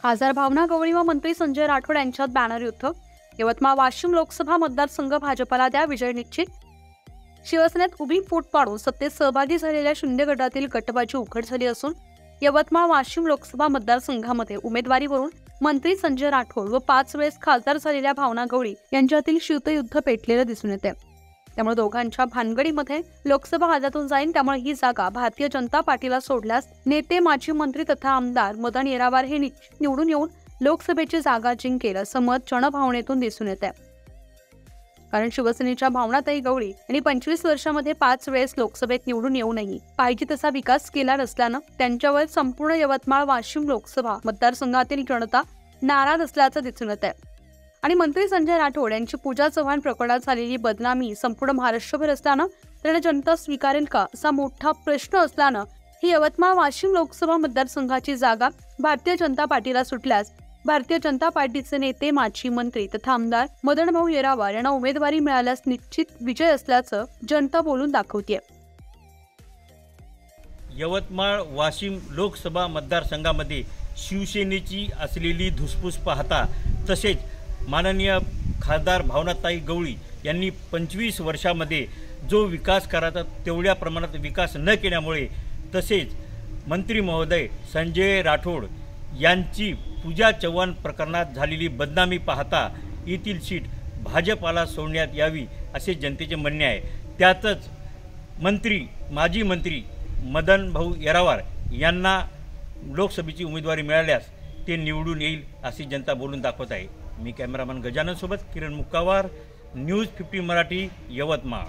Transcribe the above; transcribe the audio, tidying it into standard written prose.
खासदार भावना गवळी व मंत्री संजय राठोड यांच्यात बॅनर युद्ध। यवतमाळ वाशिम लोकसभा मतदारसंघ भाजपला द्या विजय निश्चित। शिवसेनेत उभी फूट पाडून सत्तेत सहभागी झालेल्या शिंदे गटातील गटबाजी उघड झाली असून यवतमाळ वाशिम लोकसभा मतदारसंघामध्ये उमेदवारीवरून मंत्री संजय राठोड व 5 वेळेस खासदार झालेल्या भावना गवळी यांच्यातील शीतयुद्ध पेटलेलं दिसून येते। त्यामुळे दोघांच्या भानगडीमध्ये लोकसभा हातातून जाईल। त्यामुळे ही जागा भारतीय जनता पार्टीला सोडल्यास नेते माजी मंत्री तथा आमदार मदन येरावार हे निवडून येऊन लोकसभेची जागा जिंकेल असं मत जनभावनेतून दिसून येते। कारण शिवसेनेच्या भावनाताई गवळी यांनी 25 वर्षांमध्ये 5 वेळेस लोकसभेत निवडून येऊनही पाहिजे तसा विकास केला नसल्यानं त्यांच्यावर संपूर्ण यवतमाळ वाशिम लोकसभा मतदारसंघातील जनता नाराज असल्याचं दिसून येत आहे। आणि मंत्री संजय राठोड यांची पूजा चव्हाण प्रकरणात झालेली बदनामी संपूर्ण महाराष्ट्रभर असल्यानं त्यांना जनता स्वीकारेल का असा मोठा प्रश्न असल्यानं ही यवतमाळ वाशिम लोकसभा मतदारसंघाची जागा भारतीय जनता पार्टीला सुटल्यास भारतीय जनता पार्टीचे नेते माजी मंत्री तथा आमदार मदनभाऊ येरावार यांना उमेदवारी मिळाल्यास निश्चित विजय असल्याचं जनता बोलून दाखवते। यवतमाळ वाशिम लोकसभा मतदारसंघामध्ये शिवसेनेची असलेली धुसफूस पाहता तसेच माननीय खासदार भावनाताई गवळी यांनी 25 वर्षामध्ये जो विकास करायचा तेवढ्या प्रमाणात विकास न केल्यामुळे तसेच मंत्री महोदय संजय राठोड यांची पूजा चव्हाण प्रकरणात झालेली बदनामी पाहता येथील सीट भाजपाला सोडण्यात यावी असे जनतेचे म्हणणे आहे। त्यातच माजी मंत्री मदनभाऊ येरावार यांना लोकसभेची उमेदवारी मिळाल्यास ते निवडून येईल अशी जनता बोलून दाखवत आहे। मी कॅमेरामन गजानन सोबत किरण मुक्कावार, न्यूज 15 मराठी, यवतमाळ।